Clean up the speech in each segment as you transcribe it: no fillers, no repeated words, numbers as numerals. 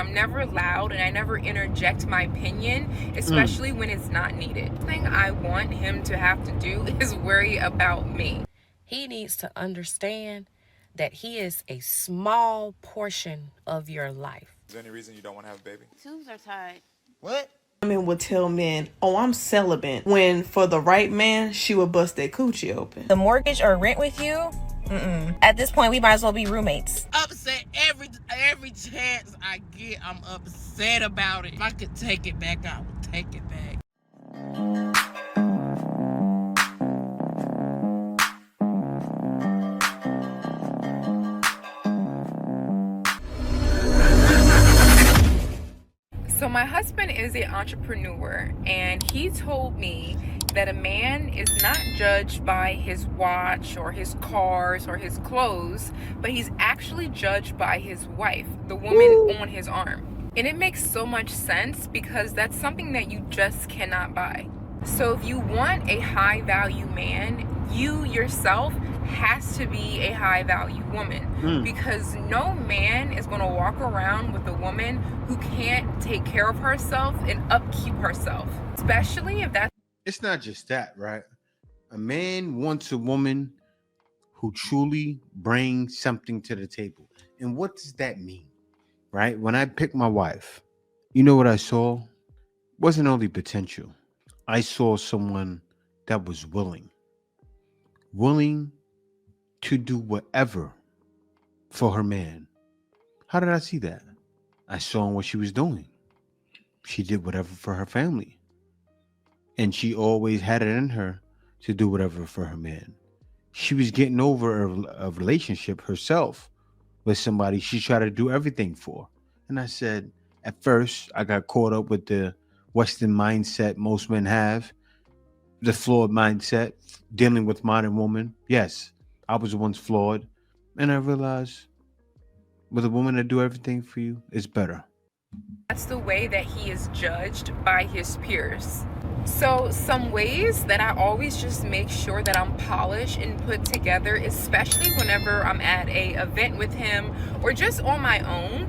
I'm never loud and I never interject my opinion, especially when it's not needed. The thing I want him to have to do is worry about me. He needs to understand that he is a small portion of your life. Is there any reason you don't want to have a baby? Tubes are tied. What? Women would tell men, "Oh, I'm celibate," when for the right man, she would bust that coochie open. The mortgage or rent with you? At this point, we might as well be roommates. Upset every chance I get. I'm upset about it. If I could take it back, I would take it back. So my husband is an entrepreneur, and he told me that a man is not judged by his watch or his cars or his clothes, but he's actually judged by his wife, the woman on his arm. And it makes so much sense because that's something that you just cannot buy. So if you want a high value man, you yourself has to be a high value woman, because no man is going to walk around with a woman who can't take care of herself and upkeep herself, especially if that's. It's not just that, right? A man wants a woman who truly brings something to the table. And what does that mean, right? When I picked my wife, you know what I saw? Wasn't only potential. I saw someone that was willing to do whatever for her man. How did I see that? I saw what she was doing. She did whatever for her family. And she always had it in her to do whatever for her man. She was getting over a relationship herself with somebody she tried to do everything for. And I said, at first, I got caught up with the Western mindset most men have, the flawed mindset, dealing with modern women. Yes, I was once flawed. And I realized with a woman that do everything for you, it's better. That's the way that he is judged by his peers. So some ways that I always just make sure that I'm polished and put together, especially whenever I'm at a event with him or just on my own,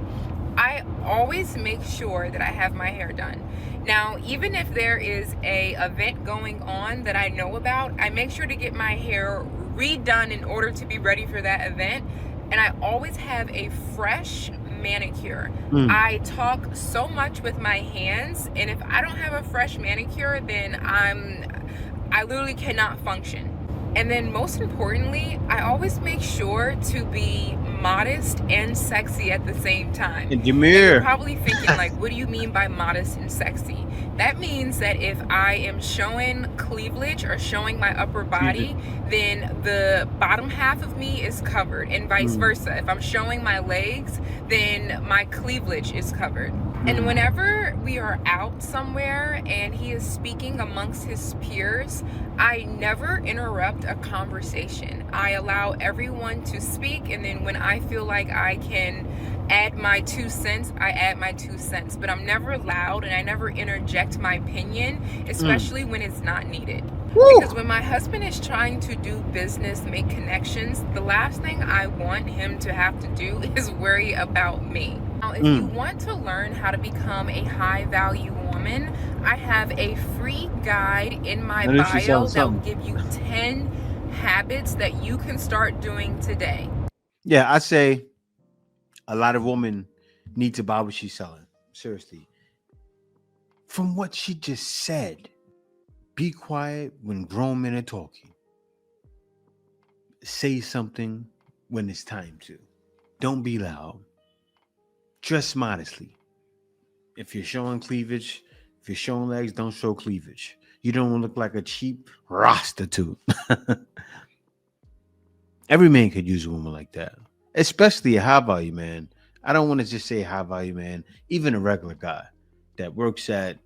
I always make sure that I have my hair done. Now, even if there is a event going on that I know about, I make sure to get my hair redone in order to be ready for that event. And I always have a fresh manicure. I talk so much with my hands, and if I don't have a fresh manicure, then I literally cannot function. And then most importantly, I always make sure to be modest and sexy at the same time. And you're probably thinking, like, what do you mean by modest and sexy? That means that if I am showing cleavage or showing my upper body, then the bottom half of me is covered, and vice versa. If I'm showing my legs, then my cleavage is covered. And whenever we are out somewhere and he is speaking amongst his peers, I never interrupt a conversation. I allow everyone to speak, and then when I feel like I can add my 2 cents, I add my 2 cents. But I'm never loud and I never interject my opinion, especially when it's not needed. Because when my husband is trying to do business, make connections, the last thing I want him to have to do is worry about me. Now, if you want to learn how to become a high value woman, I have a free guide in my bio that will give you 10 habits that you can start doing today. Yeah, I say a lot of women need to buy what she's selling. Seriously. From what she just said, be quiet when grown men are talking. Say something when it's time to. Don't be loud. Dress modestly. If you're showing cleavage, if you're showing legs, don't show cleavage. You don't look like a cheap prostitute. Every man could use a woman like that, especially a high value man. I don't want to just say high value man. Even a regular guy that works at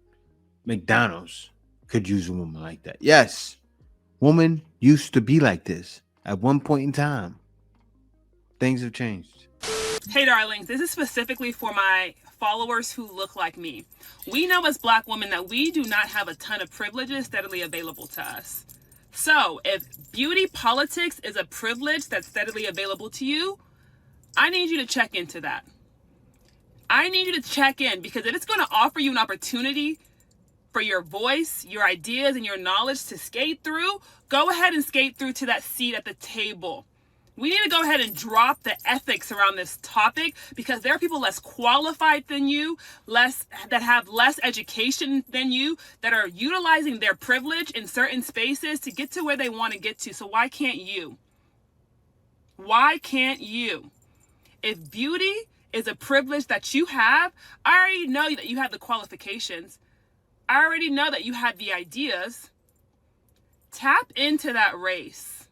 McDonald's could use a woman like that. Yes, women used to be like this at one point in time. Things have changed. Hey darlings, this is specifically for my followers who look like me. We know as Black women that we do not have a ton of privileges steadily available to us. So if beauty politics is a privilege that's steadily available to you, I need you to check into that. I need you to check in, because if it's going to offer you an opportunity for your voice, your ideas, and your knowledge to skate through, go ahead and skate through to that seat at the table. We need to go ahead and drop the ethics around this topic, because there are people less qualified than you, that have less education than you, that are utilizing their privilege in certain spaces to get to where they want to get to. So why can't you? Why can't you? If beauty is a privilege that you have, I already know that you have the qualifications. I already know that you have the ideas. Tap into that race.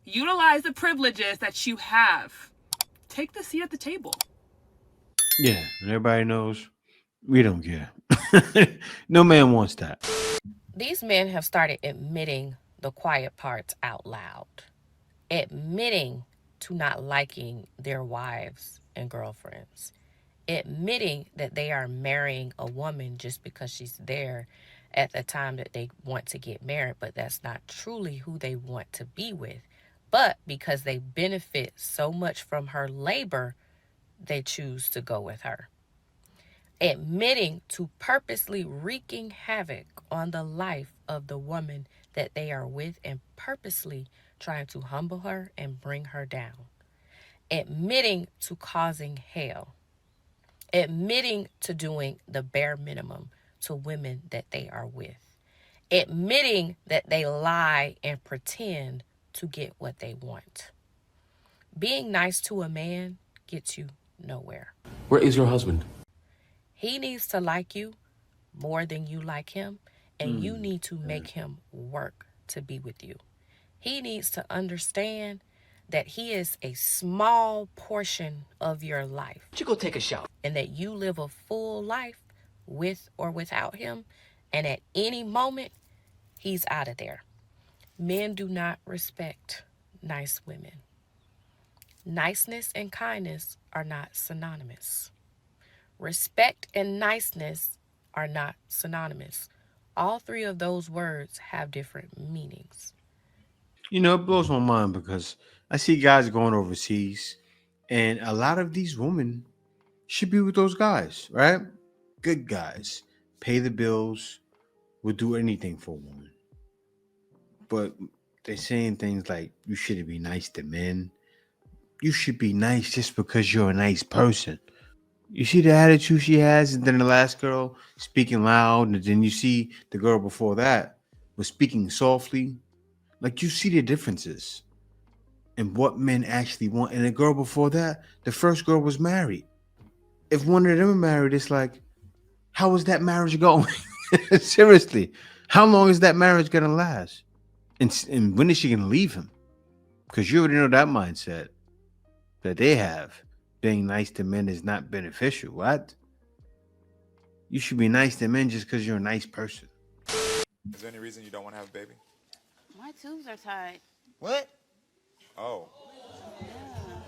Utilize the privileges that you have. Take the seat at the table. Yeah, and everybody knows we don't care. No man wants that. These men have started admitting the quiet parts out loud, admitting to not liking their wives and girlfriends, admitting that they are marrying a woman just because she's there at the time that they want to get married, but that's not truly who they want to be with. But because they benefit so much from her labor, they choose to go with her. Admitting to purposely wreaking havoc on the life of the woman that they are with, and purposely trying to humble her and bring her down. Admitting to causing hell. Admitting to doing the bare minimum to women that they are with. Admitting that they lie and pretend to get what they want. Being nice to a man gets you nowhere. Where is your husband? He needs to like you more than you like him, and you need to make him work to be with you. He needs to understand that he is a small portion of your life. You go take a shower. And that you live a full life with or without him, and at any moment, he's out of there. Men do not respect nice women. Niceness and kindness are not synonymous. Respect and niceness are not synonymous. All three of those words have different meanings. You know, it blows my mind because I see guys going overseas, and a lot of these women should be with those guys, right? Good guys, pay the bills, would do anything for a woman. But they're saying things like, you shouldn't be nice to men. You should be nice just because you're a nice person. You see the attitude she has, and then the last girl speaking loud, and then you see the girl before that was speaking softly. Like, you see the differences in what men actually want. And the girl before that, the first girl was married. If one of them are married, it's like, how is that marriage going? Seriously, how long is that marriage gonna last? And when is she gonna leave him? Because you already know that mindset that they have. Being nice to men is not beneficial. What? You should be nice to men just because you're a nice person. Is there any reason you don't want to have a baby? My tubes are tied. What? Oh.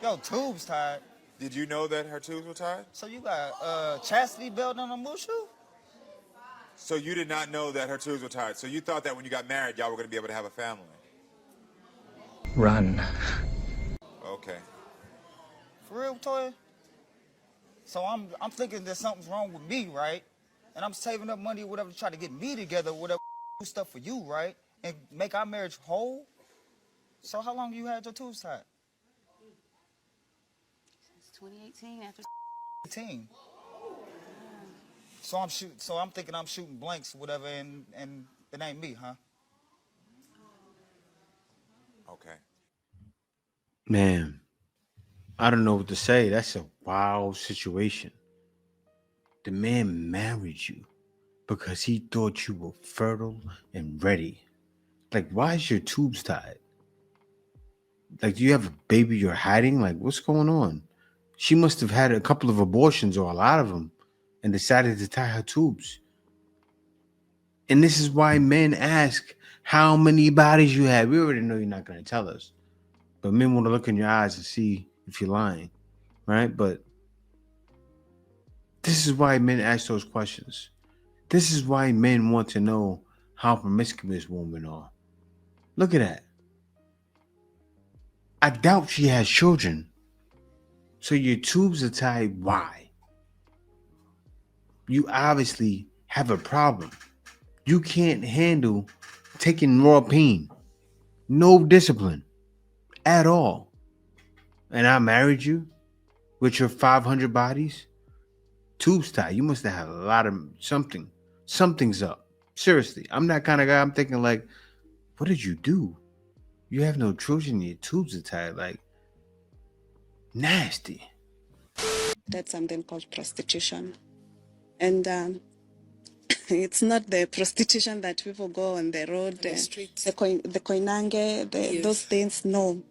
Yo, tubes tied. Did you know that her tubes were tied? So you got chastity belt on a mushu? So you did not know that her tubes were tied. So you thought that when you got married, y'all were going to be able to have a family. Run. Okay. For real, Toya? So I'm thinking that something's wrong with me, right? And I'm saving up money or whatever to try to get me together, whatever, do stuff for you, right? And make our marriage whole. So how long you had your tubes tied? Since 2018, after 18. So I'm thinking I'm shooting blanks or whatever, and it ain't me, huh? Okay. Man, I don't know what to say. That's a wild situation. The man married you because he thought you were fertile and ready. Like, why is your tubes tied? Like, do you have a baby you're hiding? Like, what's going on? She must have had a couple of abortions or a lot of them and decided to tie her tubes. And this is why men ask how many bodies you have. We already know you're not going to tell us. But men want to look in your eyes and see if you're lying, right? But this is why men ask those questions. This is why men want to know how promiscuous women are. Look at that. I doubt she has children. So your tubes are tied. Why? You obviously have a problem. You can't handle taking raw pain. No discipline at all. And I married you with your 500 bodies. Tubes tied. You must have had a lot of something. Something's up. Seriously. I'm that kind of guy. I'm thinking like, what did you do? You have no children. Your tubes are tied. Like, nasty. That's something called prostitution. And it's not the prostitution that people go on the road, the streets. the koinange, Yes. those things. No.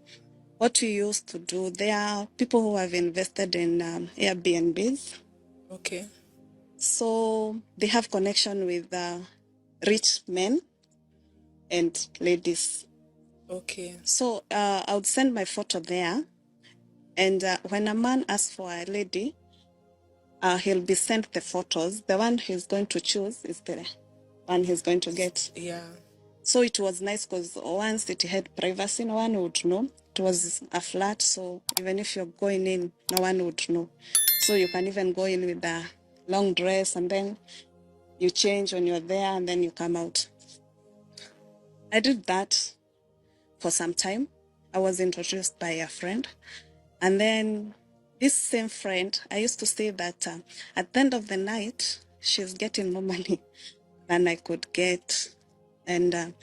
What we used to do, there are people who have invested in Airbnbs. Okay. So they have connection with rich men and ladies. Okay. So I would send my photo there. And when a man asks for a lady, he'll be sent the photos. The one he's going to choose is the one he's going to get. Yeah. So it was nice because once it had privacy, no one would know. It was a flat, so even if you're going in, no one would know. So you can even go in with a long dress and then you change when you're there and then you come out. I did that for some time. I was introduced by a friend. And then this same friend, I used to say that at the end of the night, she's getting more money than I could get. And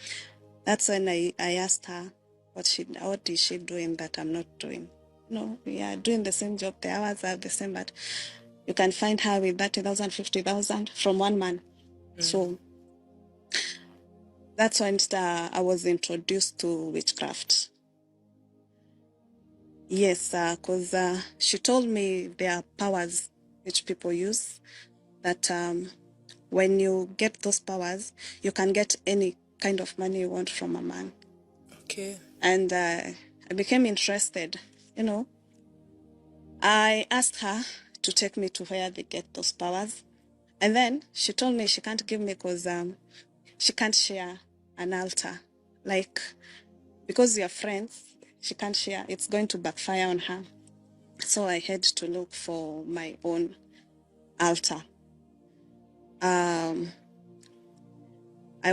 that's when I asked her what is she doing that I'm not doing. No, we are doing the same job. The hours are the same, but you can find her with 30,000, 50,000 from one man. So that's when I was introduced to witchcraft. Yes, because she told me there are powers which people use that when you get those powers, you can get any kind of money you want from a man. Okay. And I became interested, I asked her to take me to where they get those powers. And then she told me she can't give me because she can't share an altar. Like, because we are friends, she can't share. It's going to backfire on her. So I had to look for my own altar. I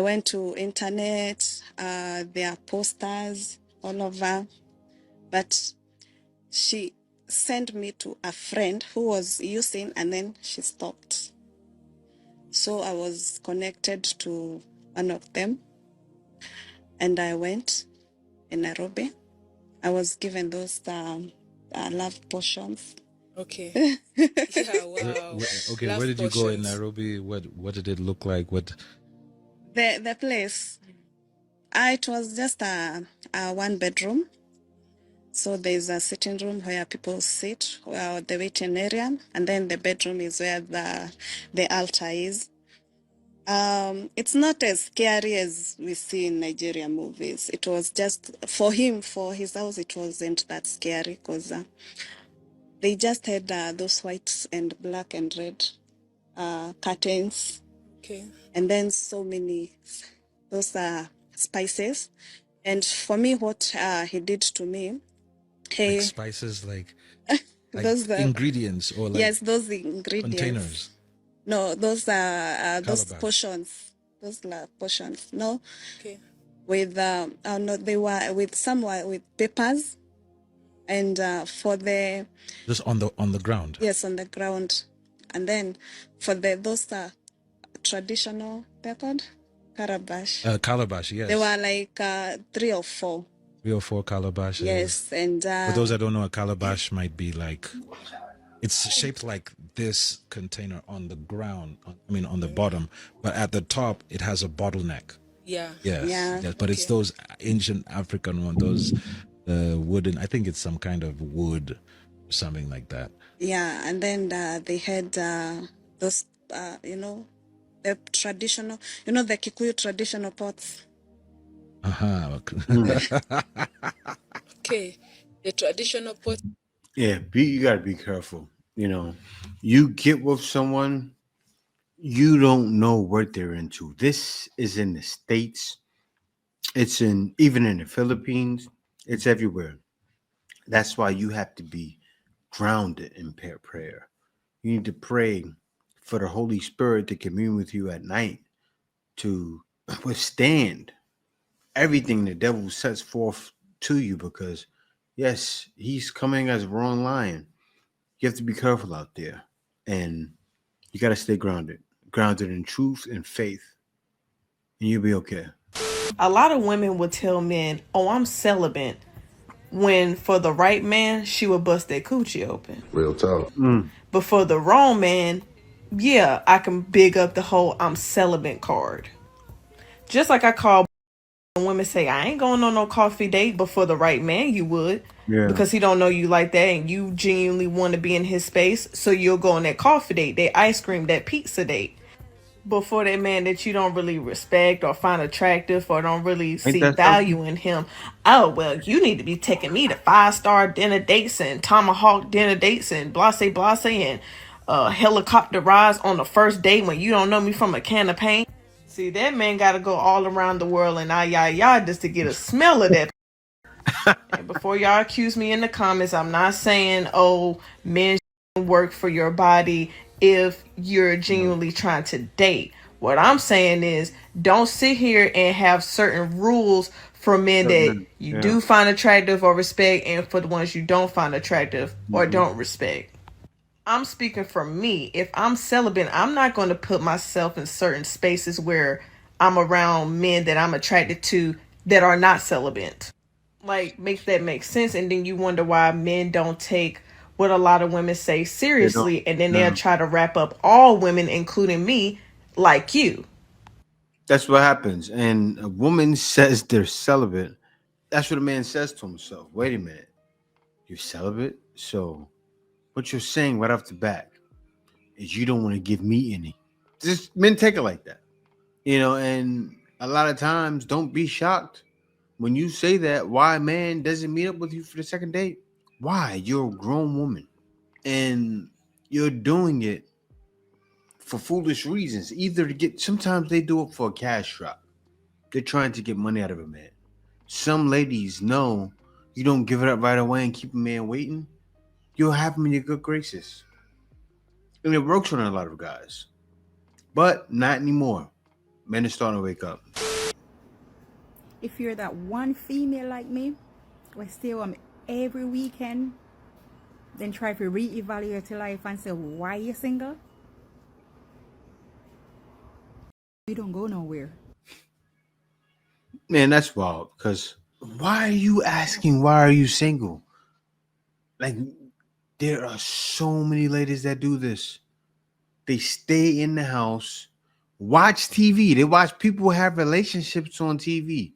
went to internet, there are posters all over, but she sent me to a friend who was using and then she stopped. So I was connected to one of them and I went in Nairobi. I was given those love potions. Okay. Yeah, wow. Okay, Love where did you go in potions. Nairobi? What did it look like? What? The place, it was just a one bedroom. So there's a sitting room where people sit, the waiting area, and then the bedroom is where the altar is. It's not as scary as we see in Nigerian movies. It was just, for him, for his house, it wasn't that scary because they just had those white and black and red curtains. Okay. And then so many, those spices. And for me, what he did to me, Like spices, like those ingredients or like yes, those ingredients. containers. No, those are those Calabash. potions. Those potions. No. Okay. With no, they were with somewhere with peppers, and for the Just on the ground. yes, on the ground, and then for those traditional, they're called calabash. Calabash, yes. There were like 3 or 4. 3 or 4 calabashes. Yes, and for those that don't know, a calabash might be like, it's shaped like this container on the ground. On the bottom, but at the top it has a bottleneck. Yeah. Yes. Yeah. Yes, but it's those ancient African one, those wooden. I think it's some kind of wood, something like that. Yeah, and then they had those, the traditional, the Kikuyu traditional pots. Okay. The traditional pot. Yeah, you gotta be careful. You get with someone, you don't know what they're into. This is in the States. It's even in the Philippines. It's everywhere. That's why you have to be grounded in prayer. You need to pray for the Holy Spirit to commune with you at night, to withstand everything the devil sets forth to you, because yes, he's coming as a roaring lion. You have to be careful out there, and you got to stay grounded in truth and faith, and you'll be okay. A lot of women would tell men, "Oh, I'm celibate," when for the right man, she would bust that coochie open. Real talk. But for the wrong man, yeah, I can big up the whole "I'm celibate" card. Just like I call women say, "I ain't going on no coffee date," but for the right man, you would. Yeah. Because he don't know you like that, and you genuinely want to be in his space, so you'll go on that coffee date, that ice cream, that pizza date. But for that man that you don't really respect or find attractive or don't really see value in him, oh, well, you need to be taking me to 5-star dinner dates and tomahawk dinner dates and blase and helicopter rides on the first date when you don't know me from a can of paint. See, that man got to go all around the world and just to get a smell of that. And before y'all accuse me in the comments, I'm not saying, oh, men work for your body if you're genuinely trying to date. What I'm saying is, don't sit here and have certain rules for men that you do find attractive or respect, and for the ones you don't find attractive or don't respect. I'm speaking for me. If I'm celibate, I'm not going to put myself in certain spaces where I'm around men that I'm attracted to that are not celibate. Like, makes that make sense? And then you wonder why men don't take what a lot of women say seriously, and then they'll try to wrap up all women, including me, like you. That's what happens. And a woman says they're celibate. That's what a man says to himself. Wait a minute. You're celibate? So what you're saying right off the bat is you don't want to give me any. Just men take it like that. And a lot of times, don't be shocked when you say that. Why a man doesn't meet up with you for the second date? Why? You're a grown woman, and you're doing it for foolish reasons. Either to get, sometimes they do it for a cash drop. They're trying to get money out of a man. Some ladies know you don't give it up right away and keep a man waiting, you'll have him in your good graces. And it works on a lot of guys, but not anymore. Men are starting to wake up. If you're that one female like me, who stay with me every weekend, then try to reevaluate your life and say, why you single? You don't go nowhere. Man, that's wild, because why are you asking, why are you single? Like, there are so many ladies that do this. They stay in the house, watch TV. They watch people have relationships on TV,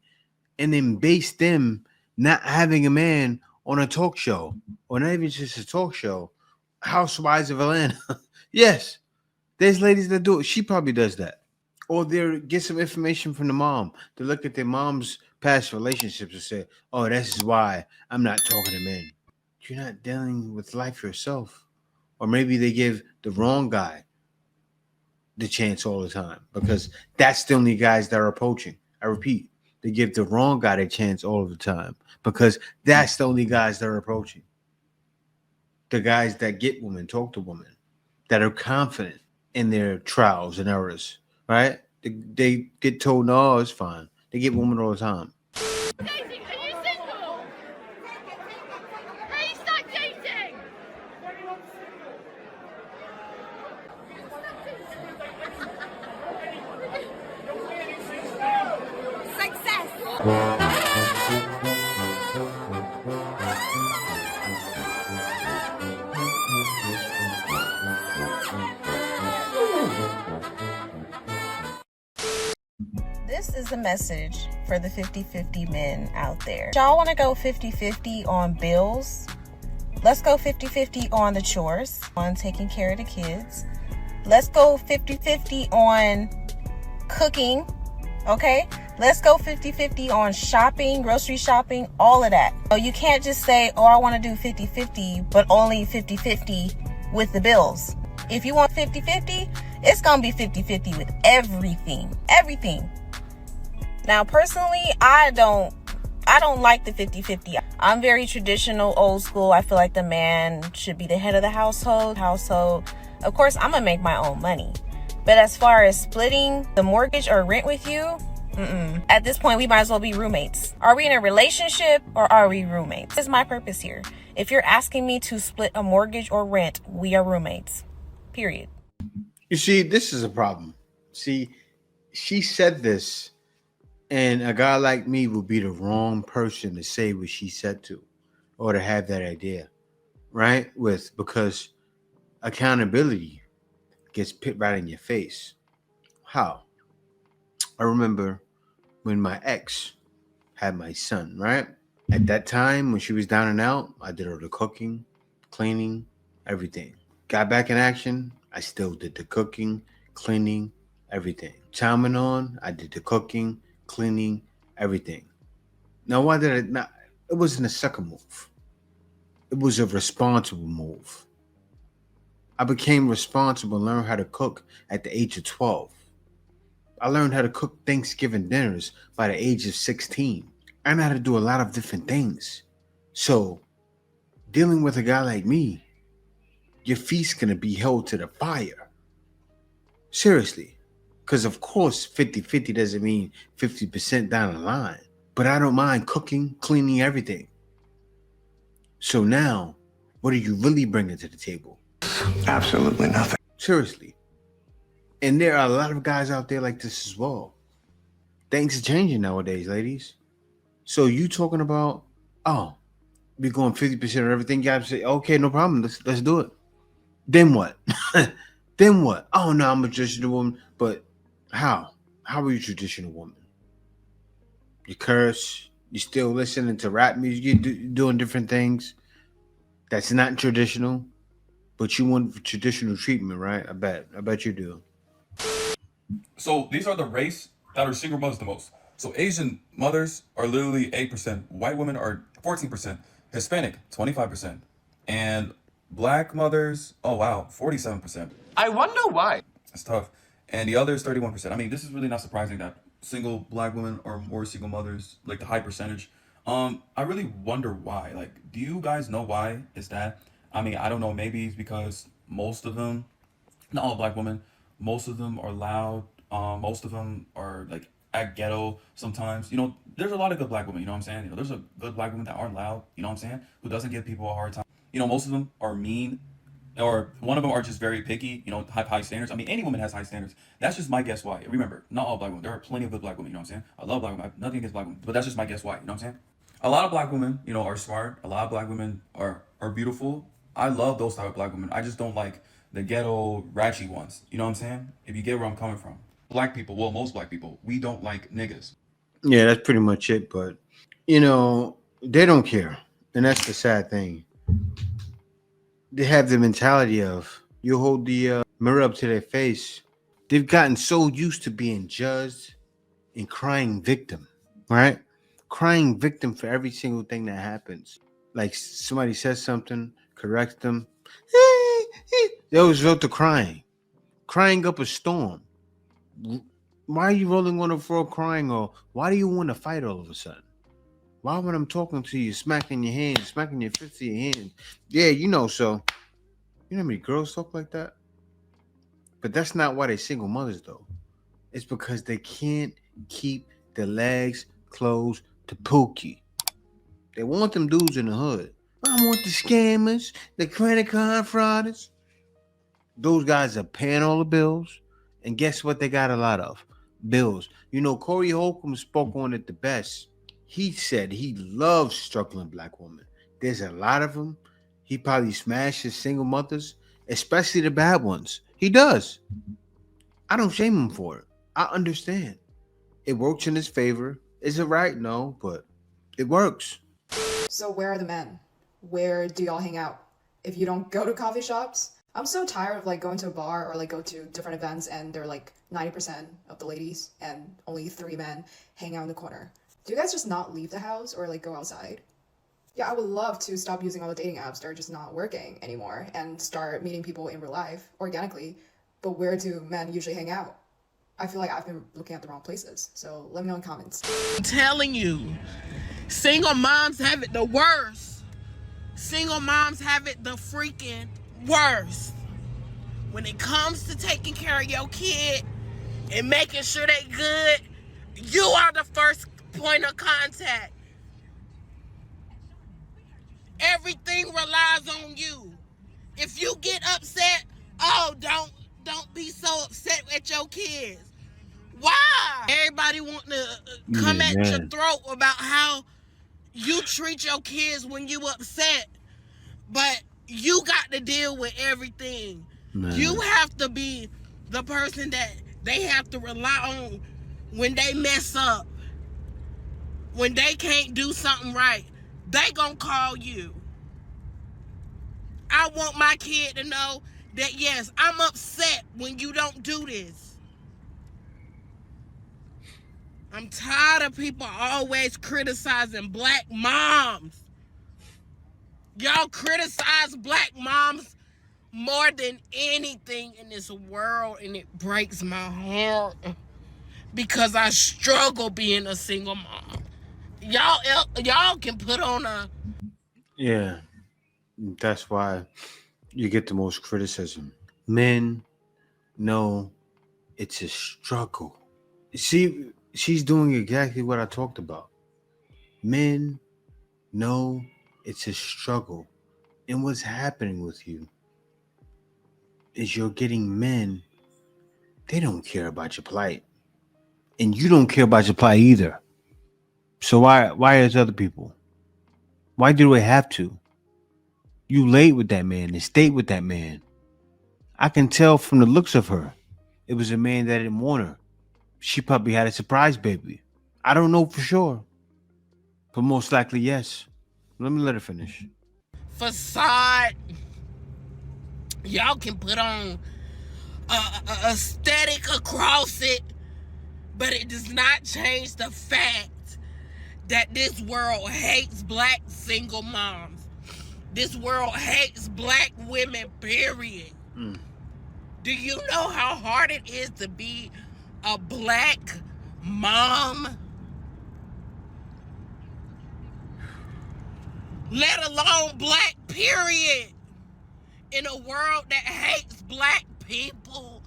and then base them not having a man on a talk show, or not even just a talk show, Housewives of Atlanta. Yes, there's ladies that do it. She probably does that. Or they get some information from the mom. They look at their mom's past relationships and say, oh, this is why I'm not talking to men. You're not dealing with life yourself. Or maybe they give the wrong guy the chance all the time, because that's the only guys that are approaching. I repeat, they give the wrong guy the chance all of the time, because that's the only guys that are approaching. The guys that get women, talk to women, that are confident in their trials and errors, right? They get told, no, it's fine. They get women all the time. Dating? Are you single? Restart dating! This is a message for the 50-50 men out there. Y'all want to go 50-50 on bills? Let's go 50-50 on the chores, on taking care of the kids. Let's go 50-50 on cooking, okay? Let's go 50-50 on shopping, grocery shopping, all of that. So you can't just say, oh, I want to do 50-50, but only 50-50 with the bills. If you want 50-50, it's going to be 50-50 with everything. Everything. Now, personally, I don't like the 50-50. I'm very traditional, old school. I feel like the man should be the head of the household. Of course, I'm gonna make my own money. But as far as splitting the mortgage or rent with you, at this point, we might as well be roommates. Are we in a relationship or are we roommates? This is my purpose here. If you're asking me to split a mortgage or rent, we are roommates. Period. You see, this is a problem. See, she said this, and a guy like me would be the wrong person to say what she said to, or to have that idea, right? Because accountability gets put right in your face. How? I remember when my ex had my son, right? At that time, when she was down and out, I did all the cooking, cleaning, everything. Got back in action, I still did the cooking, cleaning, everything. Time went on, I did the cooking, cleaning, everything. Now, why did I not? It wasn't a sucker move. It was a responsible move. I became responsible and learned how to cook at the age of 12. I learned how to cook Thanksgiving dinners by the age of 16. I know how to do a lot of different things. So, dealing with a guy like me, your feet's going to be held to the fire. Seriously. Because, of course, 50-50 doesn't mean 50% down the line. But I don't mind cooking, cleaning, everything. So now, what are you really bringing to the table? Absolutely nothing. Seriously. And there are a lot of guys out there like this as well. Things are changing nowadays, ladies. So you talking about, oh, we're going 50% of everything. You gotta say, okay, no problem. Let's do it. Then what? Then what? Oh no, I'm a traditional woman. But how? How are you a traditional woman? You curse. You still listening to rap music. You're doing different things. That's not traditional. But you want traditional treatment, right? I bet you do. So these are the race that are single mothers the most. So Asian mothers are literally 8%. White women are 14%. Hispanic, 25%. And black mothers, oh wow, 47%. I wonder why. That's tough. And the others, 31%. I mean, this is really not surprising that single black women are more single mothers, like the high percentage. I really wonder why. Like, do you guys know why is that? I mean, I don't know. Maybe it's because most of them, not all black women, most of them are loud. Most of them are like act ghetto sometimes. You know, there's a lot of good black women, you know what I'm saying? You know, there's a good black women that aren't loud, you know what I'm saying? Who doesn't give people a hard time. You know, most of them are mean, or one of them are just very picky, you know, have high standards. I mean, any woman has high standards. That's just my guess why. Remember, not all black women. There are plenty of good black women, you know what I'm saying? I love black women. I have nothing against black women, but that's just my guess why, you know what I'm saying? A lot of black women, you know, are smart. A lot of black women are beautiful. I love those type of black women. I just don't like the ghetto, ratchet ones. You know what I'm saying? If you get where I'm coming from. Black people, well, most black people, we don't like niggas. Yeah, that's pretty much it. But, you know, they don't care. And that's the sad thing. They have the mentality of, you hold the mirror up to their face. They've gotten so used to being judged and crying victim, right? Crying victim for every single thing that happens. Like somebody says something, corrects them. They always resort to crying up a storm. Why are you rolling on the floor crying? Or why do you want to fight all of a sudden? Why when I'm talking to you, smacking your hand, smacking your fist to your hand? Yeah, you know, so you know how many girls talk like that? But that's not why they're single mothers, though. It's because they can't keep their legs closed to Pookie. They want them dudes in the hood. I want the scammers, the credit card frauders. Those guys are paying all the bills. And guess what they got a lot of? Bills. You know, Corey Holcomb spoke on it the best. He said he loves struggling black women. There's a lot of them. He probably smashes single mothers, especially the bad ones. He does. I don't shame him for it. I understand. It works in his favor. Is it right? No, but it works. So where are the men? Where do y'all hang out? If you don't go to coffee shops, I'm so tired of like going to a bar or like go to different events and they're like 90% of the ladies and only 3 men hang out in the corner. Do you guys just not leave the house or like go outside? Yeah, I would love to stop using all the dating apps that are just not working anymore and start meeting people in real life organically. But where do men usually hang out? I feel like I've been looking at the wrong places. So let me know in comments. I'm telling you, single moms have it the worst. Single moms have it the freaking worst. when it comes to taking care of your kid and making sure they good, you are the first point of contact. Everything relies on you. If you get upset, oh, don't be so upset at your kids. Why? Everybody want to come at your throat about how you treat your kids when you upset, but you got to deal with everything. You have to be the person that they have to rely on when they mess up, when they can't do something right. They gonna call you. I want my kid to know that, yes, I'm upset when you don't do this. I'm tired of people always criticizing black moms. Y'all criticize black moms more than anything in this world, and it breaks my heart because I struggle being a single mom. Y'all can put on a... Yeah, that's why you get the most criticism. Men know it's a struggle. See, she's doing exactly what I talked about. Men know it's a struggle. And what's happening with you is you're getting men, they don't care about your plight. And you don't care about your plight either. So why is other people? Why do they have to? You laid with that man and stayed with that man. I can tell from the looks of her, it was a man that didn't want her. She probably had a surprise baby. I don't know for sure. But most likely, yes. Let me let her finish. facade. Y'all can put on a aesthetic across it, but it does not change the fact that this world hates black single moms. This world hates black women, period. Do you know how hard it is to be a black mom? Let alone black, period. In a world that hates black people.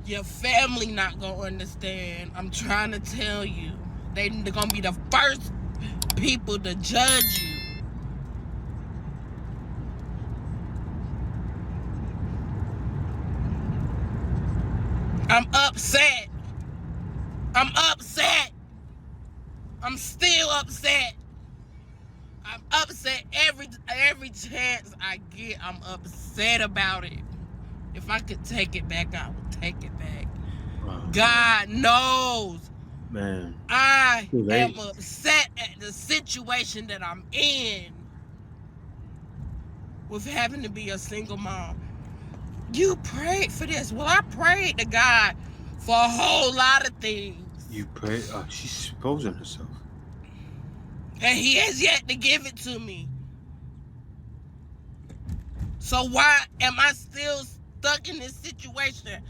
Your family not gonna understand. I'm trying to tell you. They're gonna be the first people to judge you. I'm upset. I'm upset. I'm still upset. I'm upset every chance I get. I'm upset about it. If I could take it back, I would take it back. God knows. Man. I am upset at the situation that I'm in with having to be a single mom. You prayed for this. Well, I prayed to God for a whole lot of things. You pray? She's exposing herself. And he has yet to give it to me. So why am I still stuck in this situation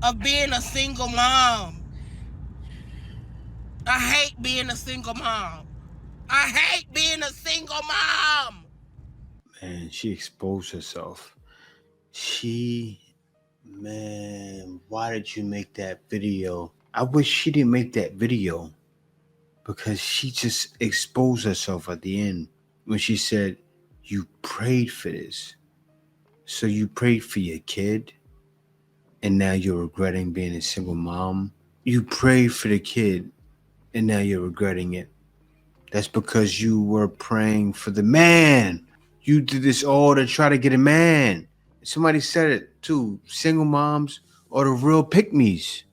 of being a single mom? I hate being a single mom. I hate being a single mom. Man, she exposed herself. Man, why did you make that video? I wish she didn't make that video because she just exposed herself at the end when she said, you prayed for this. So you prayed for your kid and now you're regretting being a single mom. You prayed for the kid and now you're regretting it. That's because you were praying for the man. You did this all to try to get a man. Somebody said it too. Single moms are the real pick-me's.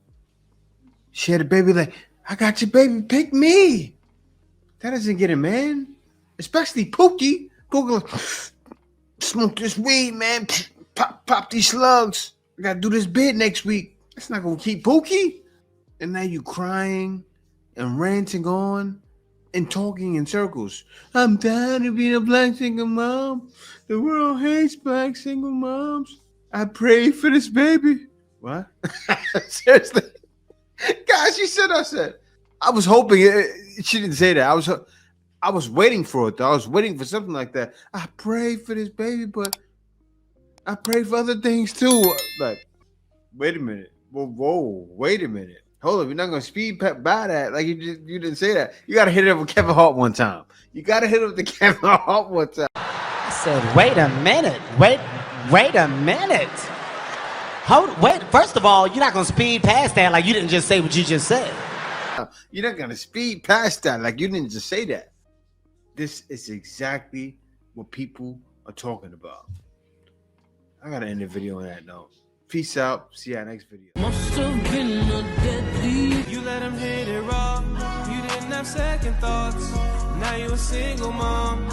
She had a baby like, I got your baby, pick me. That doesn't get a man. Especially Pookie. Pookie like, smoke this weed, man. Pop these slugs. I gotta do this bid next week. That's not gonna keep Pookie. And now you crying and ranting on and talking in circles. I'm tired of being a black single mom. The world hates black single moms. I prayed for this baby. What? Seriously? Guys, she said I was hoping she didn't say that. I was waiting for it though. I was waiting for something like that. I prayed for this baby, but I prayed for other things too. Like, wait a minute. Whoa, wait a minute. Hold up, you're not gonna speed by that. Like you didn't say that. You gotta hit it up with Kevin Hart one time. You gotta hit it up with Kevin Hart one time. I said, wait a minute. Wait a minute. Wait. First of all, you're not gonna speed past that like you didn't just say what you just said. You're not gonna speed past that like you didn't just say that. This is exactly what people are talking about. I gotta end the video on that note. Peace out. See you next video. Must have been a deadbeat. You let him hit it raw. You didn't have second thoughts. Now you're a single mom.